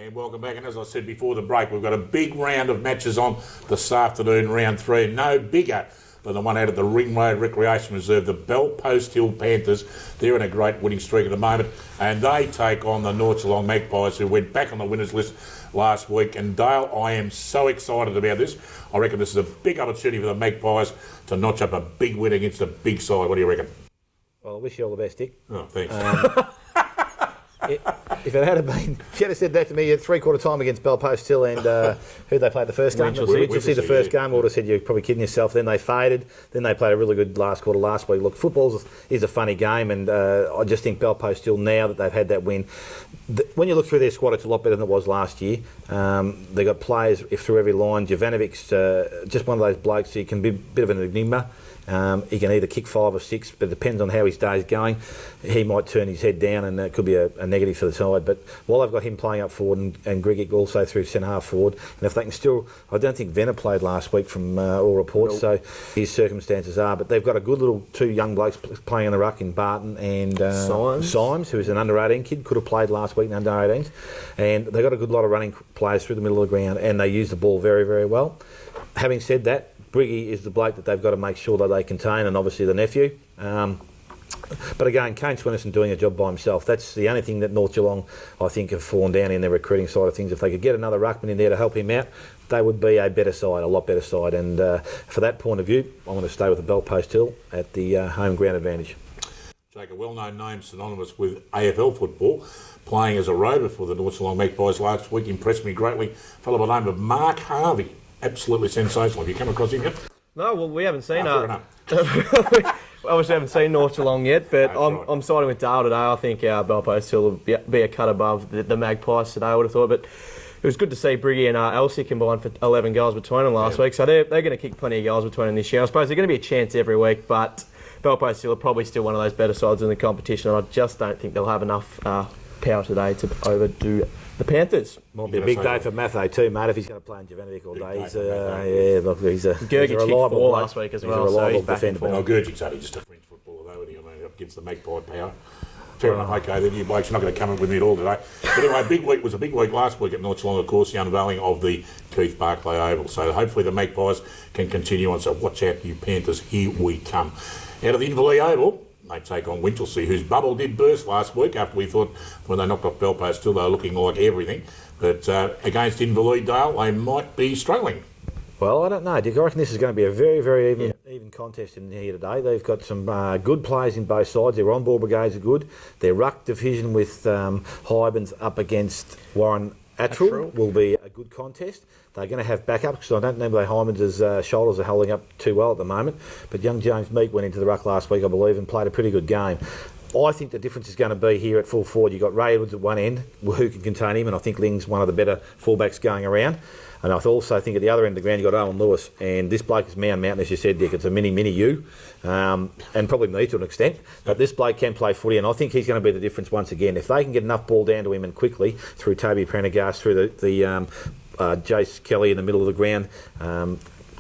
And welcome back. And as I said before the break, we've got a big round of matches on this afternoon, round 3. No bigger than the one out at the Ring Road Recreation Reserve, the Belpost Hill Panthers. They're in a great winning streak at the moment, and they take on the North Geelong Magpies, who went back on the winners list last week. And Dale, I am so excited about this. I reckon this is a big opportunity for the Magpies to notch up a big win against a big side. What do you reckon? Well, I wish you all the best, Dick. Oh, thanks. If it had been, if you had said that to me at three-quarter time against Belpost Hill and who they played the first game? Winchelsea the first game. I would have said you're probably kidding yourself. Then they faded. Then they played a really good last quarter last week. Look, football is a funny game, and I just think Belpost Hill, now that they've had that win, when you look through their squad, it's a lot better than it was last year. They've got players through every line. Jovanovic's just one of those blokes who can be a bit of an enigma. He can either kick 5 or 6, but it depends on how his day's going. He might turn his head down, and that could be a negative for the side. But while they've got him playing up forward and Grigic also through centre-half forward, and if they can still... I don't think Venner played last week from all reports, so his circumstances are. But they've got a good little 2 young blokes playing in the ruck in Barton and Symes, who is an under-18 kid, could have played last week in under-18s. And they've got a good lot of running players through the middle of the ground, and they use the ball very, very well. Having said that, Briggy is the bloke that they've got to make sure that they contain, and obviously the nephew. But again, Kane Swinnerton doing a job by himself. That's the only thing that North Geelong, I think, have fallen down in their recruiting side of things. If they could get another ruckman in there to help him out, they would be a better side, a lot better side. And for that point of view, I'm going to stay with the Belpost Hill at the home ground advantage. Jake, a well-known name synonymous with AFL football, playing as a rover for the North Geelong Magpies last week, impressed me greatly. A fellow by the name of Mark Harvey. Absolutely sensational. Have you come across him yet? No, well, we haven't seen We obviously haven't seen North Geelong yet, but No, I'm siding with Dale today. I think our Belpost Hill will be a cut above the Magpies today, I would have thought. But it was good to see Briggy and Elsie combined for 11 goals between them last week. So they're going to kick plenty of goals between them this year. I suppose they're going to be a chance every week, but Belpost Hill are probably still one of those better sides in the competition. And I just don't think they'll have enough power today to overdo the Panthers. Might be a big day for Matho too, mate, if he's going to play in Jovanovic all day. He's a reliable kicked 4 last week as well, so he's back in form. Gergic's only just a French footballer though, isn't he? I mean, up against the Magpie power. Fair enough, okay, then you blokes are not going to come in with me at all today. But anyway, big week was a big week last week at North Geelong, of course, the unveiling of the Keith Barclay Oval. So hopefully the Magpies can continue on. So watch out, you Panthers, here we come. Out of the Inverleigh Oval, they take on Winchelsea, whose bubble did burst last week after we thought when they knocked off Belpost Hill they were looking like everything. But against Inverleigh, Dale, they might be struggling. Well, I don't know, Dick. I reckon this is going to be a very, very even contest in here today. They've got some good players in both sides. Their on-ball brigades are good. Their ruck division with Hybens up against Warren Attrell will be a good contest. They're going to have backup because I don't remember Hymans' shoulders are holding up too well at the moment. But young James Meek went into the ruck last week, I believe, and played a pretty good game. I think the difference is going to be here at full forward. You've got Ray Edwards at one end, who can contain him, and I think Ling's one of the better fullbacks going around. And I also think at the other end of the ground you've got Owen Lewis, and this bloke is mountain, as you said, Dick. It's a mini you, and probably me to an extent. But this bloke can play footy, and I think he's going to be the difference once again. If they can get enough ball down to him and quickly through Toby Prendergast, through the Jace Kelly in the middle of the ground,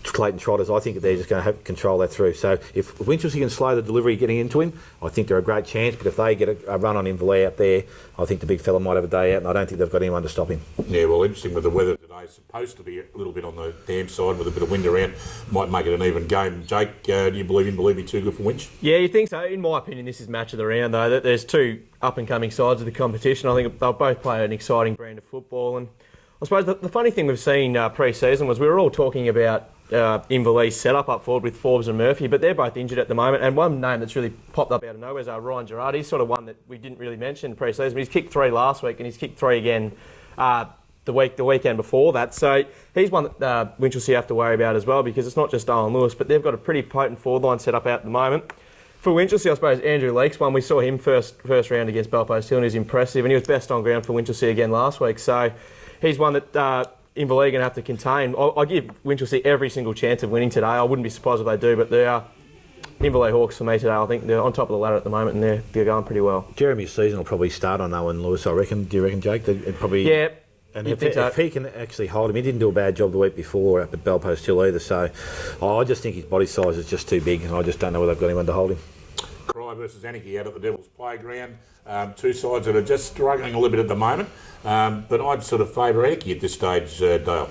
Clayton Trotters, I think they're just going to have control that through. So if Winchelsea can slow the delivery getting into him, I think they're a great chance. But if they get a run on Inverleigh out there, I think the big fella might have a day out, and I don't think they've got anyone to stop him. Yeah, well, interesting with the weather today. It's supposed to be a little bit on the damp side with a bit of wind around. Might make it an even game. Jake, do you believe Inverleigh be too good for Winch? Yeah, you think so. In my opinion, this is match of the round, though. That there's 2 up-and-coming sides of the competition. I think they'll both play an exciting brand of football. And I suppose the funny thing we've seen pre-season was we were all talking about Inverleigh's setup up forward with Forbes and Murphy, but they're both injured at the moment. And one name that's really popped up out of nowhere is Ryan Gerard. He's sort of one that we didn't really mention pre-season, but he's kicked 3 last week and he's kicked 3 again the weekend before that. So he's one that Winchelsea have to worry about as well, because it's not just Owen Lewis, but they've got a pretty potent forward line set up out at the moment. For Winchelsea, I suppose Andrew Leake's one. We saw him first round against Belpost Hill and he was impressive, and he was best on ground for Winchelsea again last week. So he's one that Inverleigh are going to have to contain. I give Winchelsea every single chance of winning today. I wouldn't be surprised if they do, but they are Inverleigh Hawks for me today. I think they're on top of the ladder at the moment, and they're going pretty well. Jeremy's season will probably start on Owen Lewis, I reckon. Do you reckon, Jake? Yeah. And if he can actually hold him, he didn't do a bad job the week before up at Belpost Hill either. So I just think his body size is just too big, and I just don't know whether they've got anyone to hold him. Cry versus Anarchy out at the Devil's Playground. Two sides that are just struggling a little bit at the moment. But I'd sort of favour Anarchy at this stage, Dale.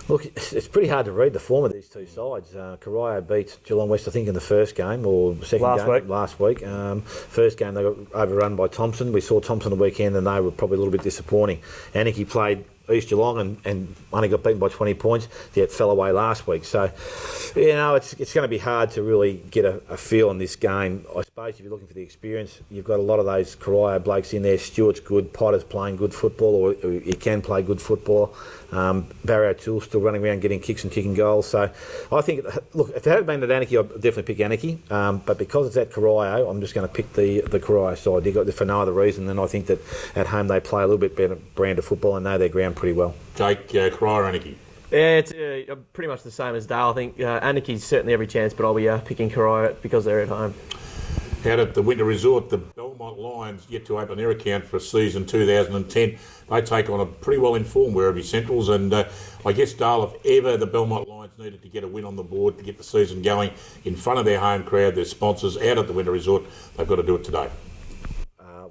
Look, it's pretty hard to read the form of these two sides. Corio beat Geelong West, I think, in the first game or second game last week. First game they got overrun by Thompson. We saw Thompson the weekend and they were probably a little bit disappointing. Anarchy played East Geelong and only got beaten by 20 points, yet fell away last week. So, it's going to be hard to really get a feel on this game. I suppose if you're looking for the experience, you've got a lot of those Corio blokes in there. Stewart's good, Potter's playing good football, or he can play good football. Barry O'Toole's still running around getting kicks and kicking goals. So I think, look, if it had been at Anarchy, I'd definitely pick Anarchy. But because it's at Corio, I'm just going to pick the Corio side. For no other reason than I think that at home they play a little bit better brand of football and know their ground pretty well. Jake, Corio or Anarchy? Yeah, it's pretty much the same as Dale. I think Anarchy's certainly every chance, but I'll be picking Corio because they're at home. Out at the Winter Resort, the Belmont Lions yet to open their account for season 2010. They take on a pretty well-informed Werribee Centrals, and I guess, Dale, if ever the Belmont Lions needed to get a win on the board to get the season going in front of their home crowd, their sponsors, out at the Winter Resort, they've got to do it today.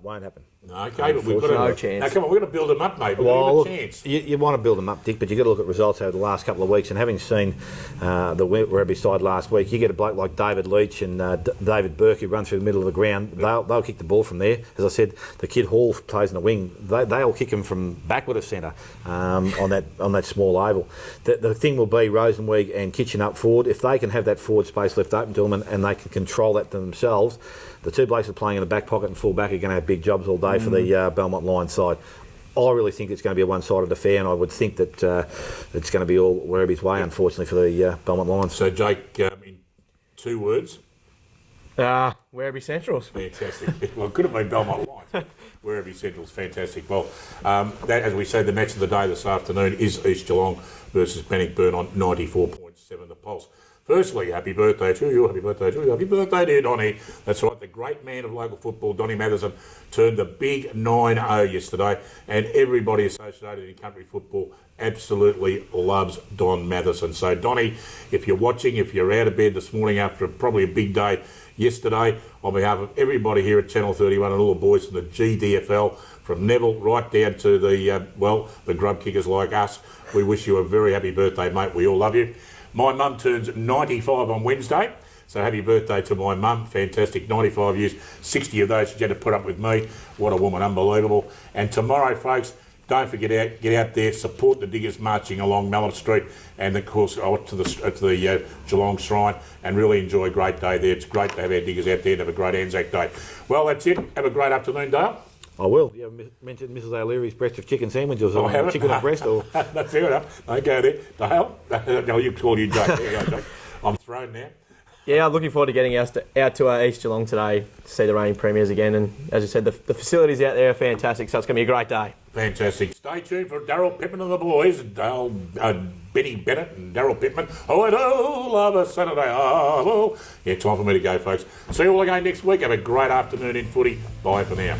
Won't happen. Okay, but we've got to... No chance. Now, come on, we've got to build them up, mate. We've Well, got a chance. You want to build them up, Dick, but you've got to look at results over the last couple of weeks. And having seen the Werribee side last week, you get a bloke like David Leach and David Bourke who run through the middle of the ground. They'll kick the ball from there. As I said, the kid Hall plays in the wing. They'll kick him from backward of centre on that small oval. The thing will be Rosenweig and Kitchen up forward. If they can have that forward space left open to them and they can control that themselves, the two blokes that are playing in the back pocket and full back are going to have big jobs all day for the Belmont Lions side. I really think it's going to be a one-sided affair, and I would think that it's going to be all Werribee's way, unfortunately, for the Belmont Lions. So, Jake, in 2 words? Werribee Centrals. Fantastic. Well, it could have been Belmont Lions. Werribee Central's fantastic. Well, that, as we said, the match of the day this afternoon is East Geelong versus Bannockburn on 94.7 The Pulse. Firstly, happy birthday to you, happy birthday to you, happy birthday dear Donny. That's right, the great man of local football, Donny Matheson, turned the big 9-0 yesterday, and everybody associated in country football absolutely loves Don Matheson. So, Donny, if you're watching, if you're out of bed this morning after probably a big day yesterday, on behalf of everybody here at Channel 31 and all the boys from the GDFL, from Neville right down to the grub kickers like us, we wish you a very happy birthday, mate. We all love you. My mum turns 95 on Wednesday, so happy birthday to my mum. Fantastic, 95 years, 60 of those she had to put up with me. What a woman, unbelievable. And tomorrow, folks, don't forget get out there, support the diggers marching along Mallet Street, and of course to the Geelong Shrine, and really enjoy a great day there. It's great to have our diggers out there and have a great Anzac Day. Well, that's it. Have a great afternoon, Dale. I will. You haven't mentioned Mrs. O'Leary's breast of chicken sandwiches or chicken on breast? Or... No, fair enough. Don't go there. Dale? No, you call you Jake. There you go, Jake. I'm thrown now. Yeah, I'm looking forward to getting out to East Geelong today to see the reigning premiers again. And as you said, the facilities out there are fantastic, so it's going to be a great day. Fantastic. Stay tuned for Daryl Pittman and the boys. Benny Bennett and Daryl Pittman. Oh, I do love a Saturday. Oh, yeah, time for me to go, folks. See you all again next week. Have a great afternoon in footy. Bye for now.